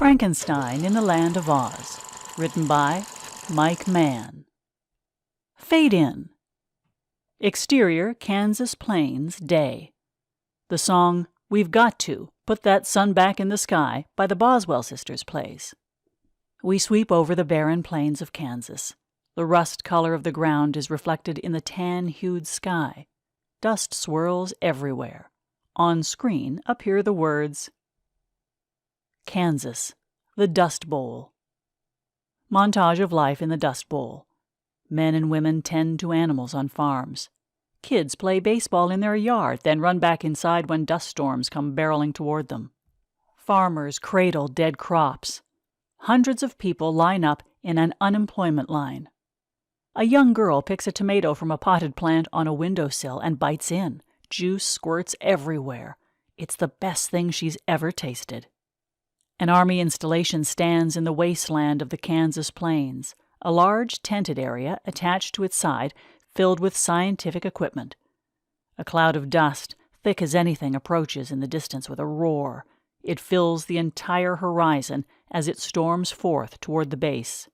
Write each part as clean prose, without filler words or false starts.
Frankenstein in the Land of Oz, written by Mann. Fade in. Exterior, Kansas Plains, day. The song We've Got to Put That Sun Back in the Sky by the Boswell Sisters plays. We sweep over the barren plains of Kansas. The rust color of the ground is reflected in the tan-hued sky. Dust swirls everywhere. On screen appear the words, Kansas, the Dust Bowl. Montage of life in the Dust Bowl. Men and women tend to animals on farms. Kids play baseball in their yard, then run back inside when dust storms come barreling toward them. Farmers cradle dead crops. Hundreds of people line up in an unemployment line. A young girl picks a tomato from a potted plant on a windowsill and bites in. Juice squirts everywhere. It's the best thing she's ever tasted. An army installation stands in the wasteland of the Kansas plains, a large tented area attached to its side filled with scientific equipment. A cloud of dust, thick as anything, approaches in the distance with a roar. It fills the entire horizon as it storms forth toward the base.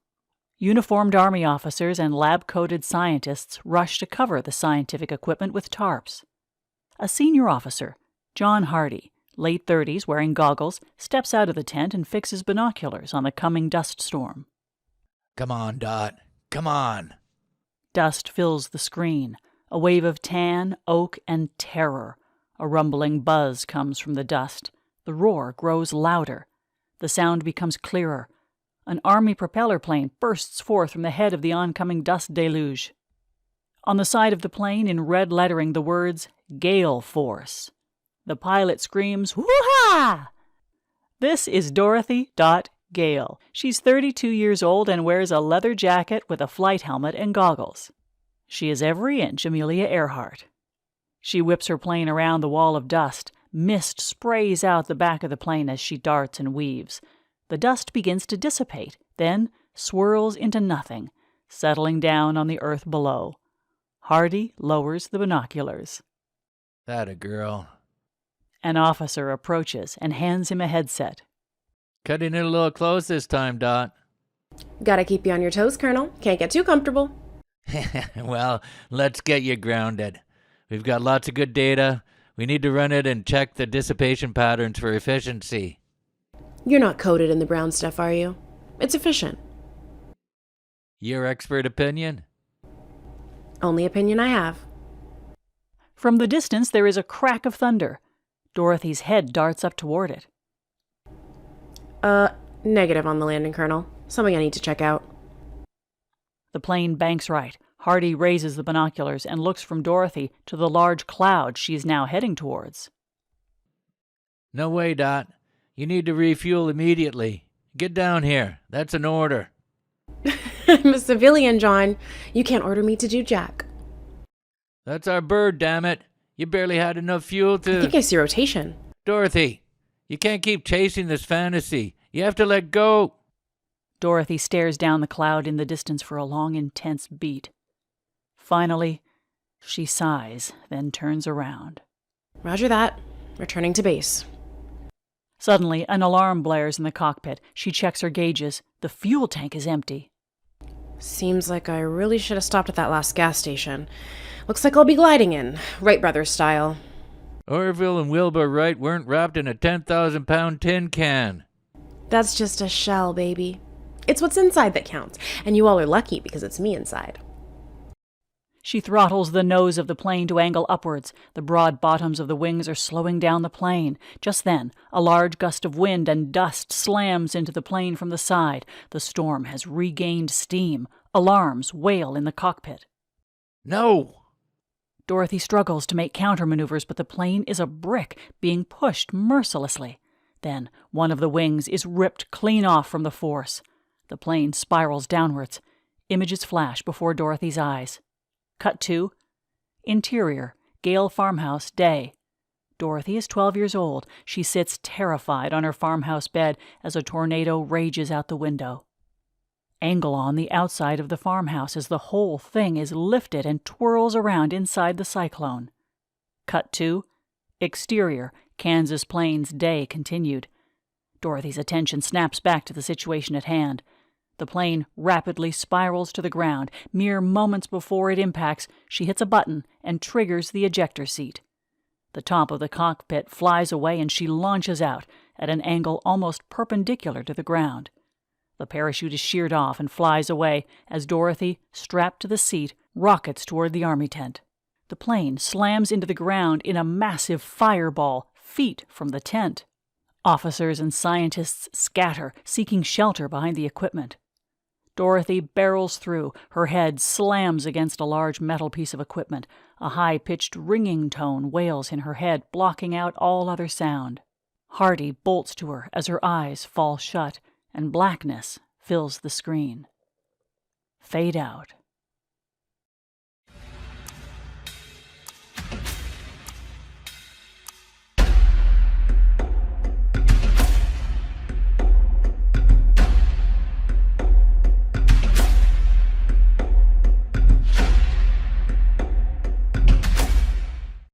Uniformed army officers and lab-coated scientists rush to cover the scientific equipment with tarps. A senior officer, John Hardy, late 30s, wearing goggles, steps out of the tent and fixes binoculars on the coming dust storm. Come on, Dot. Come on. Dust fills the screen, a wave of tan, oak, and terror. A rumbling buzz comes from the dust. The roar grows louder. The sound becomes clearer. An army propeller plane bursts forth from the head of the oncoming dust deluge. On the side of the plane, in red lettering, the words, Gale Force. The pilot screams, Woo-ha! This is Dorothy Gale. She's 32 years old and wears a leather jacket with a flight helmet and goggles. She is every inch Amelia Earhart. She whips her plane around the wall of dust. Mist sprays out the back of the plane as she darts and weaves. The dust begins to dissipate, then swirls into nothing, settling down on the earth below. Hardy lowers the binoculars. That a girl. An officer approaches and hands him a headset. Cutting it a little close this time, Dot. Gotta keep you on your toes, Colonel. Can't get too comfortable. Well, let's get you grounded. We've got lots of good data. We need to run it and check the dissipation patterns for efficiency. You're not coated in the brown stuff, are you? It's efficient. Your expert opinion? Only opinion I have. From the distance, there is a crack of thunder. Dorothy's head darts up toward it. Negative on the landing, Colonel. Something I need to check out. The plane banks right. Hardy raises the binoculars and looks from Dorothy to the large cloud she is now heading towards. No way, Dot. You need to refuel immediately. Get down here. That's an order. I'm a civilian, John. You can't order me to do jack. That's our bird, damn it. You barely had enough fuel to... I think I see rotation. Dorothy, you can't keep chasing this fantasy. You have to let go. Dorothy stares down the cloud in the distance for a long, intense beat. Finally, she sighs, then turns around. Roger that. Returning to base. Suddenly, an alarm blares in the cockpit. She checks her gauges. The fuel tank is empty. Seems like I really should have stopped at that last gas station. Looks like I'll be gliding in, Wright Brothers style. Orville and Wilbur Wright weren't wrapped in a 10,000-pound tin can. That's just a shell, baby. It's what's inside that counts, and you all are lucky because it's me inside. She throttles the nose of the plane to angle upwards. The broad bottoms of the wings are slowing down the plane. Just then, a large gust of wind and dust slams into the plane from the side. The storm has regained steam. Alarms wail in the cockpit. No! Dorothy struggles to make countermaneuvers, but the plane is a brick, being pushed mercilessly. Then, one of the wings is ripped clean off from the force. The plane spirals downwards. Images flash before Dorothy's eyes. Cut to Interior, Gale Farmhouse, day. Dorothy is 12 years old. She sits terrified on her farmhouse bed as a tornado rages out the window. Angle on the outside of the farmhouse as the whole thing is lifted and twirls around inside the cyclone. Cut to Exterior, Kansas Plains, day continued. Dorothy's attention snaps back to the situation at hand. The plane rapidly spirals to the ground. Mere moments before it impacts, she hits a button and triggers the ejector seat. The top of the cockpit flies away and she launches out at an angle almost perpendicular to the ground. The parachute is sheared off and flies away as Dorothy, strapped to the seat, rockets toward the army tent. The plane slams into the ground in a massive fireball feet from the tent. Officers and scientists scatter, seeking shelter behind the equipment. Dorothy barrels through. Her head slams against a large metal piece of equipment. A high-pitched ringing tone wails in her head, blocking out all other sound. Hardy bolts to her as her eyes fall shut, and blackness fills the screen. Fade out.